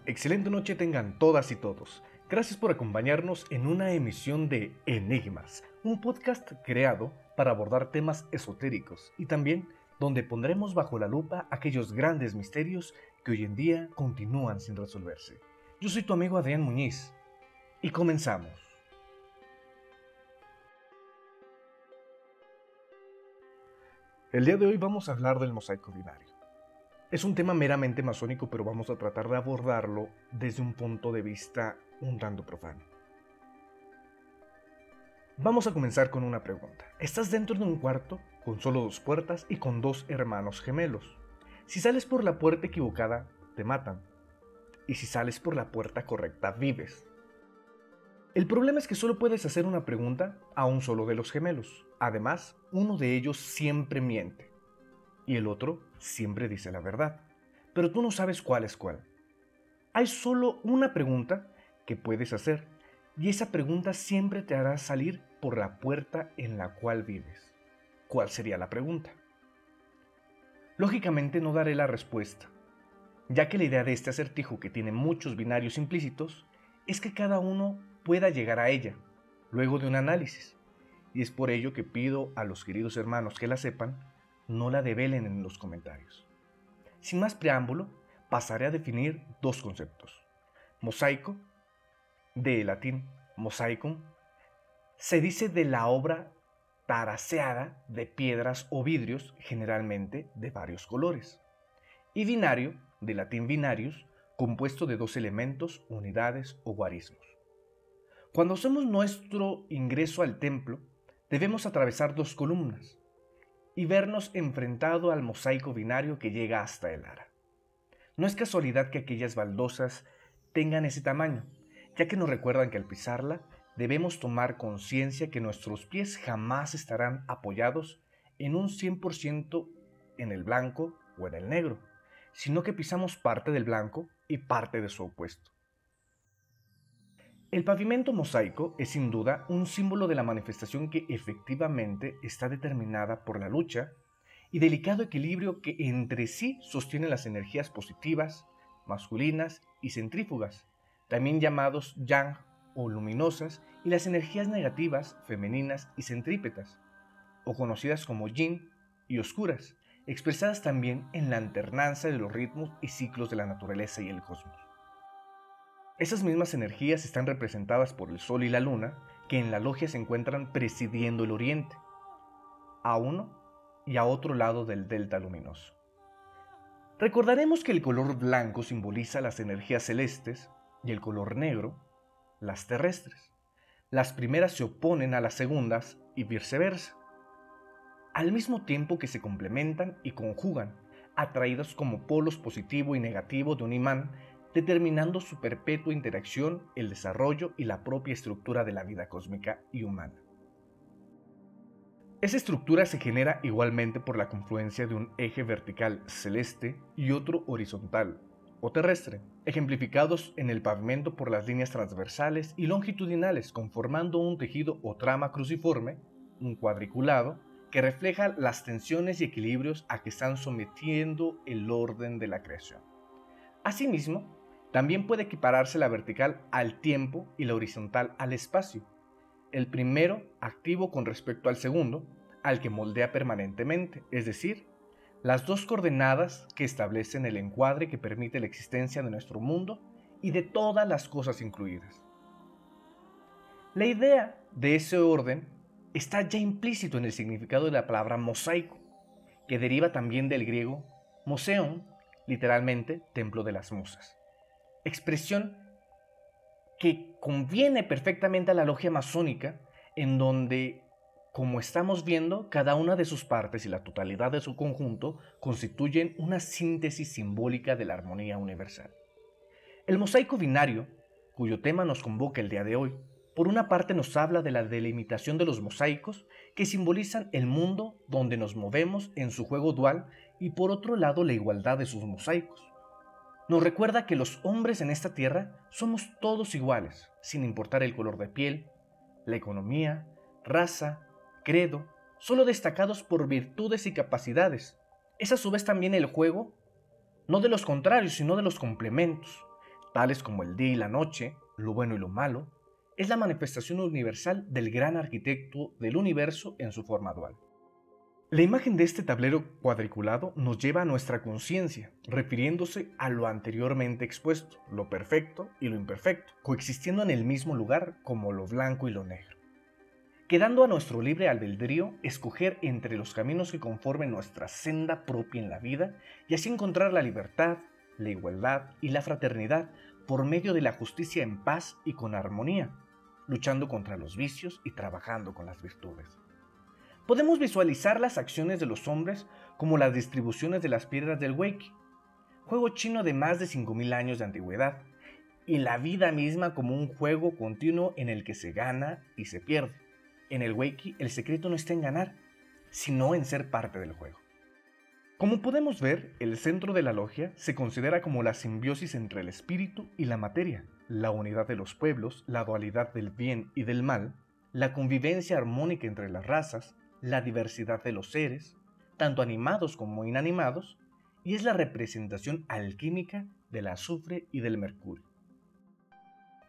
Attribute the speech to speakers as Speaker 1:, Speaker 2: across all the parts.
Speaker 1: Excelente noche tengan todas y todos. Gracias por acompañarnos en una emisión de Enigmas, un podcast creado para abordar temas esotéricos y también donde pondremos bajo la lupa aquellos grandes misterios que hoy en día continúan sin resolverse. Yo soy tu amigo Adrián Muñiz y comenzamos. El día de hoy vamos a hablar del mosaico binario. Es un tema meramente masónico, pero vamos a tratar de abordarlo desde un punto de vista un tanto profano. Vamos a comenzar con una pregunta. Estás dentro de un cuarto con solo dos puertas y con dos hermanos gemelos. Si sales por la puerta equivocada, te matan. Y si sales por la puerta correcta, vives. El problema es que solo puedes hacer una pregunta a un solo de los gemelos. Además, uno de ellos siempre miente y el otro siempre dice la verdad, pero tú no sabes cuál es cuál. Hay solo una pregunta que puedes hacer y esa pregunta siempre te hará salir por la puerta en la cual vives. ¿Cuál sería la pregunta? Lógicamente no daré la respuesta, ya que la idea de este acertijo, que tiene muchos binarios implícitos, es que cada uno pueda llegar a ella, luego de un análisis, y es por ello que pido a los queridos hermanos que la sepan, no la develen en los comentarios. Sin más preámbulo, pasaré a definir dos conceptos. Mosaico, de latín mosaicum, se dice de la obra taraseada de piedras o vidrios, generalmente de varios colores. Y binario, de latín binarius, compuesto de dos elementos, unidades o guarismos. Cuando hacemos nuestro ingreso al templo, debemos atravesar dos columnas y vernos enfrentado al mosaico binario que llega hasta el ara. No es casualidad que aquellas baldosas tengan ese tamaño, ya que nos recuerdan que al pisarla debemos tomar conciencia que nuestros pies jamás estarán apoyados en un 100% en el blanco o en el negro, sino que pisamos parte del blanco y parte de su opuesto. El pavimento mosaico es sin duda un símbolo de la manifestación que efectivamente está determinada por la lucha y delicado equilibrio que entre sí sostienen las energías positivas, masculinas y centrífugas, también llamados yang o luminosas, y las energías negativas, femeninas y centrípetas, o conocidas como yin y oscuras, expresadas también en la alternancia de los ritmos y ciclos de la naturaleza y el cosmos. Esas mismas energías están representadas por el Sol y la Luna, que en la logia se encuentran presidiendo el oriente, a uno y a otro lado del delta luminoso. Recordaremos que el color blanco simboliza las energías celestes y el color negro, las terrestres. Las primeras se oponen a las segundas y viceversa, al mismo tiempo que se complementan y conjugan, atraídos como polos positivo y negativo de un imán, determinando su perpetua interacción, el desarrollo y la propia estructura de la vida cósmica y humana. Esa estructura se genera igualmente por la confluencia de un eje vertical celeste y otro horizontal o terrestre, ejemplificados en el pavimento por las líneas transversales y longitudinales, conformando un tejido o trama cruciforme, un cuadriculado, que refleja las tensiones y equilibrios a que están sometiendo el orden de la creación. Asimismo, también puede equipararse la vertical al tiempo y la horizontal al espacio, el primero activo con respecto al segundo, al que moldea permanentemente, es decir, las dos coordenadas que establecen el encuadre que permite la existencia de nuestro mundo y de todas las cosas incluidas. La idea de ese orden está ya implícito en el significado de la palabra mosaico, que deriva también del griego moseon, literalmente templo de las musas, expresión que conviene perfectamente a la logia masónica, en donde, como estamos viendo, cada una de sus partes y la totalidad de su conjunto constituyen una síntesis simbólica de la armonía universal. El mosaico binario, cuyo tema nos convoca el día de hoy, por una parte nos habla de la delimitación de los mosaicos que simbolizan el mundo donde nos movemos en su juego dual, y por otro lado la igualdad de sus mosaicos. Nos recuerda que los hombres en esta tierra somos todos iguales, sin importar el color de piel, la economía, raza, credo, solo destacados por virtudes y capacidades. Es a su vez también el juego, no de los contrarios, sino de los complementos, tales como el día y la noche, lo bueno y lo malo, es la manifestación universal del gran arquitecto del universo en su forma dual. La imagen de este tablero cuadriculado nos lleva a nuestra conciencia, refiriéndose a lo anteriormente expuesto, lo perfecto y lo imperfecto, coexistiendo en el mismo lugar como lo blanco y lo negro, quedando a nuestro libre albedrío escoger entre los caminos que conformen nuestra senda propia en la vida y así encontrar la libertad, la igualdad y la fraternidad por medio de la justicia en paz y con armonía, luchando contra los vicios y trabajando con las virtudes. Podemos visualizar las acciones de los hombres como las distribuciones de las piedras del Weiqi, juego chino de más de 5000 años de antigüedad, y la vida misma como un juego continuo en el que se gana y se pierde. En el Weiqi el secreto no está en ganar, sino en ser parte del juego. Como podemos ver, el centro de la logia se considera como la simbiosis entre el espíritu y la materia, la unidad de los pueblos, la dualidad del bien y del mal, la convivencia armónica entre las razas, la diversidad de los seres, tanto animados como inanimados, y es la representación alquímica del azufre y del mercurio.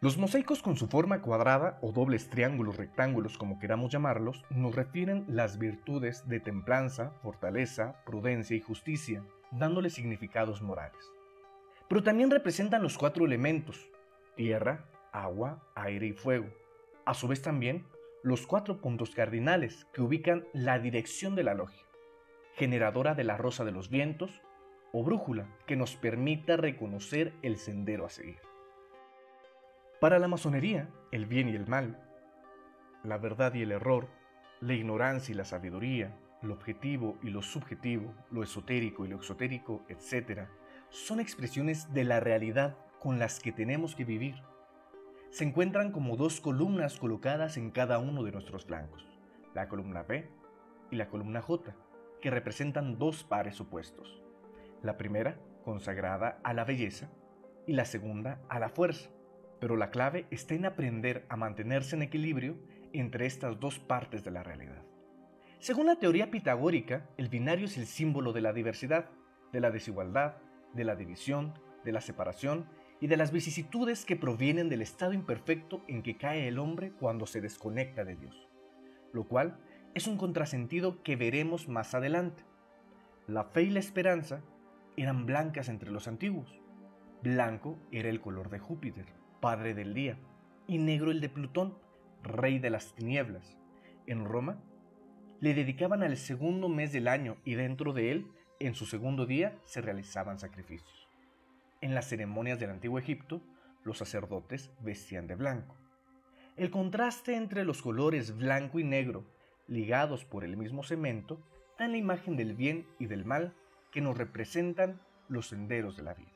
Speaker 1: Los mosaicos con su forma cuadrada o dobles triángulos, rectángulos, como queramos llamarlos, nos refieren las virtudes de templanza, fortaleza, prudencia y justicia, dándole significados morales. Pero también representan los 4 elementos: tierra, agua, aire y fuego. A su vez también los 4 puntos cardinales que ubican la dirección de la logia, generadora de la rosa de los vientos, o brújula que nos permita reconocer el sendero a seguir. Para la masonería, el bien y el mal, la verdad y el error, la ignorancia y la sabiduría, lo objetivo y lo subjetivo, lo esotérico y lo exotérico, etc., son expresiones de la realidad con las que tenemos que vivir. Se encuentran como 2 columnas colocadas en cada uno de nuestros flancos, la columna B y la columna J, que representan 2 pares opuestos. La primera, consagrada a la belleza, y la segunda, a la fuerza. Pero la clave está en aprender a mantenerse en equilibrio entre estas 2 partes de la realidad. Según la teoría pitagórica, el binario es el símbolo de la diversidad, de la desigualdad, de la división, de la separación y de las vicisitudes que provienen del estado imperfecto en que cae el hombre cuando se desconecta de Dios, lo cual es un contrasentido que veremos más adelante. La fe y la esperanza eran blancas entre los antiguos. Blanco era el color de Júpiter, padre del día, y negro el de Plutón, rey de las tinieblas. En Roma, le dedicaban al segundo mes del año y dentro de él, en su segundo día, se realizaban sacrificios. En las ceremonias del antiguo Egipto, los sacerdotes vestían de blanco. El contraste entre los colores blanco y negro, ligados por el mismo cemento, dan la imagen del bien y del mal que nos representan los senderos de la vida.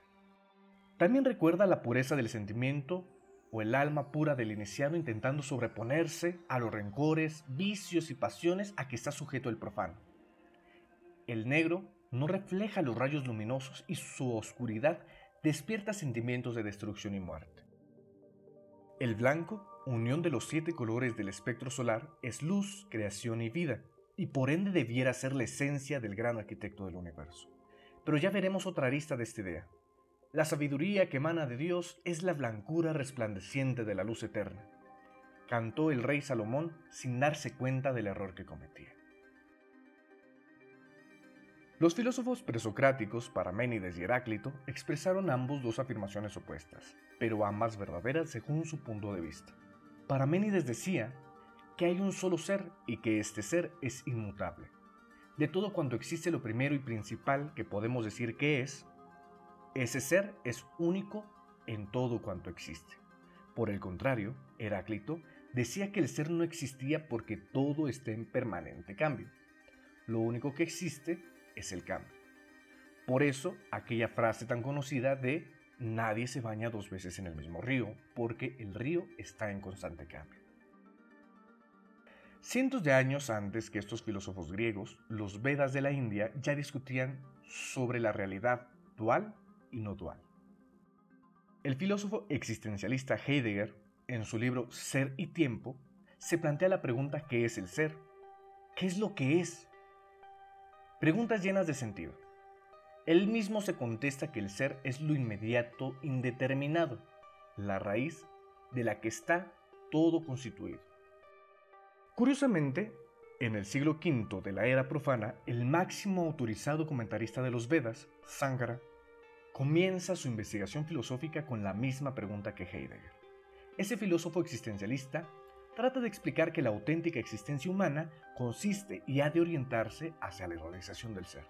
Speaker 1: También recuerda la pureza del sentimiento o el alma pura del iniciado intentando sobreponerse a los rencores, vicios y pasiones a que está sujeto el profano. El negro no refleja los rayos luminosos y su oscuridad despierta sentimientos de destrucción y muerte. El blanco, unión de los 7 colores del espectro solar, es luz, creación y vida, y por ende debiera ser la esencia del gran arquitecto del universo. Pero ya veremos otra arista de esta idea. La sabiduría que emana de Dios es la blancura resplandeciente de la luz eterna, cantó el rey Salomón sin darse cuenta del error que cometía. Los filósofos presocráticos Parménides y Heráclito expresaron ambos 2 afirmaciones opuestas, pero ambas verdaderas según su punto de vista. Parménides decía que hay un solo ser y que este ser es inmutable. De todo cuanto existe, lo primero y principal que podemos decir que es, ese ser es único en todo cuanto existe. Por el contrario, Heráclito decía que el ser no existía porque todo está en permanente cambio. Lo único que existe es el cambio. Por eso, aquella frase tan conocida de nadie se baña 2 veces en el mismo río, porque el río está en constante cambio. Cientos de años antes que estos filósofos griegos, los Vedas de la India ya discutían sobre la realidad dual y no dual. El filósofo existencialista Heidegger, en su libro Ser y Tiempo, se plantea la pregunta: ¿qué es el ser? ¿Qué es lo que es? Preguntas llenas de sentido. Él mismo se contesta que el ser es lo inmediato indeterminado, la raíz de la que está todo constituido. Curiosamente, en el siglo V de la era profana, el máximo autorizado comentarista de los Vedas, Sankara, comienza su investigación filosófica con la misma pregunta que Heidegger. Ese filósofo existencialista trata de explicar que la auténtica existencia humana consiste y ha de orientarse hacia la realización del ser.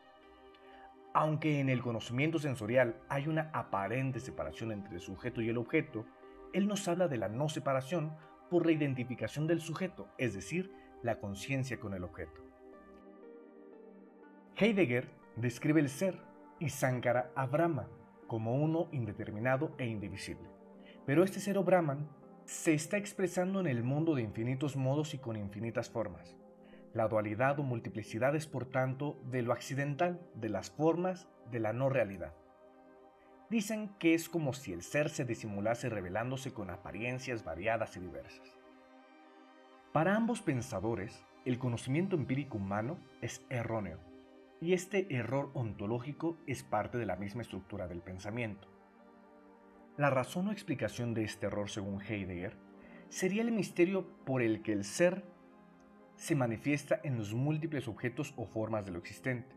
Speaker 1: Aunque en el conocimiento sensorial hay una aparente separación entre el sujeto y el objeto, él nos habla de la no separación por la identificación del sujeto, es decir, la conciencia con el objeto. Heidegger describe el ser y Sankara a Brahma como uno indeterminado e indivisible. Pero este ser o Brahman se está expresando en el mundo de infinitos modos y con infinitas formas. La dualidad o multiplicidad es, por tanto, de lo accidental, de las formas, de la no realidad. Dicen que es como si el ser se disimulase revelándose con apariencias variadas y diversas. Para ambos pensadores, el conocimiento empírico humano es erróneo, y este error ontológico es parte de la misma estructura del pensamiento. La razón o explicación de este error, según Heidegger, sería el misterio por el que el ser se manifiesta en los múltiples objetos o formas de lo existente.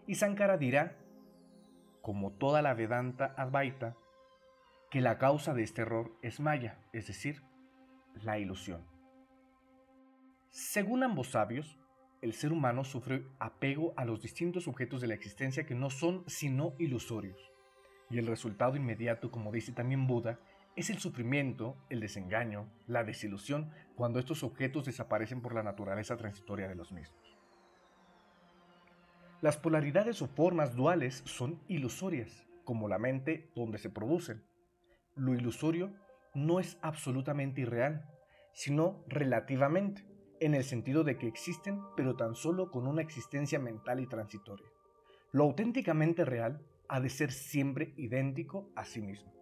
Speaker 1: Y Sankara dirá, como toda la Vedanta Advaita, que la causa de este error es Maya, es decir, la ilusión. Según ambos sabios, el ser humano sufre apego a los distintos objetos de la existencia que no son sino ilusorios. Y el resultado inmediato, como dice también Buda, es el sufrimiento, el desengaño, la desilusión cuando estos objetos desaparecen por la naturaleza transitoria de los mismos. Las polaridades o formas duales son ilusorias, como la mente donde se producen. Lo ilusorio no es absolutamente irreal, sino relativamente, en el sentido de que existen, pero tan solo con una existencia mental y transitoria. Lo auténticamente real ha de ser siempre idéntico a sí mismo.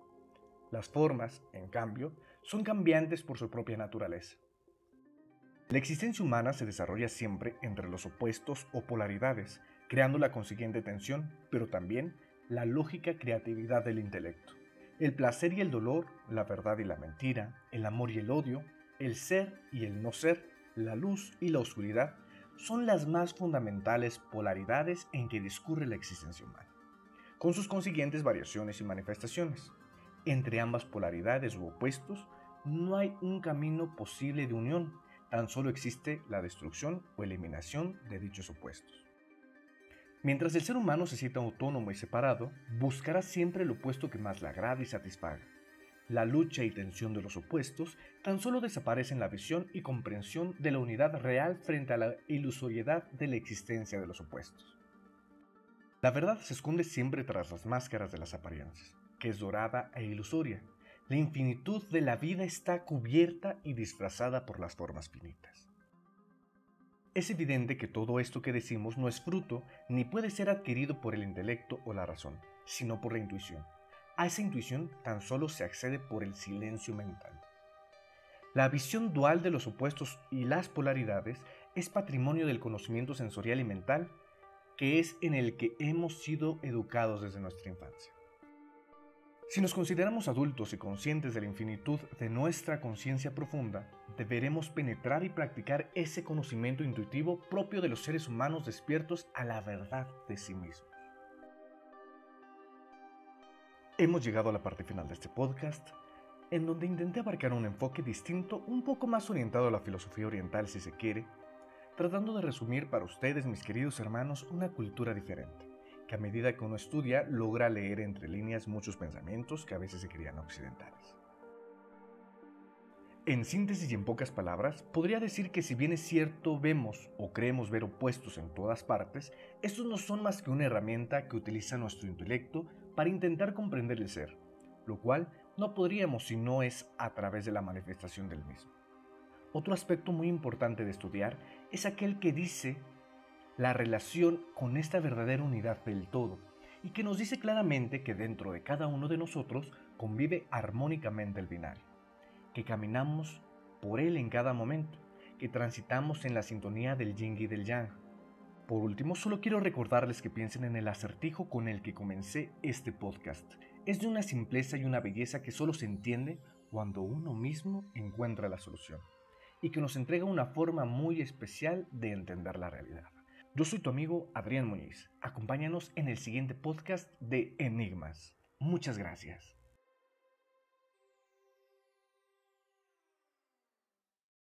Speaker 1: Las formas, en cambio, son cambiantes por su propia naturaleza. La existencia humana se desarrolla siempre entre los opuestos o polaridades, creando la consiguiente tensión, pero también la lógica creatividad del intelecto. El placer y el dolor, la verdad y la mentira, el amor y el odio, el ser y el no ser, la luz y la oscuridad, son las más fundamentales polaridades en que discurre la existencia humana, con sus consiguientes variaciones y manifestaciones. Entre ambas polaridades u opuestos no hay un camino posible de unión, tan solo existe la destrucción o eliminación de dichos opuestos. Mientras el ser humano se sienta autónomo y separado, buscará siempre el opuesto que más le agrade y satisfaga. La lucha y tensión de los opuestos tan solo desaparece en la visión y comprensión de la unidad real frente a la ilusoriedad de la existencia de los opuestos. La verdad se esconde siempre tras las máscaras de las apariencias, que es dorada e ilusoria. La infinitud de la vida está cubierta y disfrazada por las formas finitas. Es evidente que todo esto que decimos no es fruto ni puede ser adquirido por el intelecto o la razón, sino por la intuición. A esa intuición tan solo se accede por el silencio mental. La visión dual de los opuestos y las polaridades es patrimonio del conocimiento sensorial y mental, que es en el que hemos sido educados desde nuestra infancia. Si nos consideramos adultos y conscientes de la infinitud de nuestra conciencia profunda, deberemos penetrar y practicar ese conocimiento intuitivo propio de los seres humanos despiertos a la verdad de sí mismos. Hemos llegado a la parte final de este podcast, en donde intenté abarcar un enfoque distinto, un poco más orientado a la filosofía oriental si se quiere, tratando de resumir para ustedes, mis queridos hermanos, una cultura diferente, que a medida que uno estudia logra leer entre líneas muchos pensamientos que a veces se creían occidentales. En síntesis y en pocas palabras, podría decir que si bien es cierto vemos o creemos ver opuestos en todas partes, estos no son más que una herramienta que utiliza nuestro intelecto para intentar comprender el ser, lo cual no podríamos si no es a través de la manifestación del mismo. Otro aspecto muy importante de estudiar es aquel que dice la relación con esta verdadera unidad del todo, y que nos dice claramente que dentro de cada uno de nosotros convive armónicamente el binario, que caminamos por él en cada momento, que transitamos en la sintonía del yin y del yang. Por último, solo quiero recordarles que piensen en el acertijo con el que comencé este podcast. Es de una simpleza y una belleza que solo se entiende cuando uno mismo encuentra la solución, y que nos entrega una forma muy especial de entender la realidad. Yo soy tu amigo Adrián Muñiz. Acompáñanos en el siguiente podcast de Enigmas. Muchas gracias.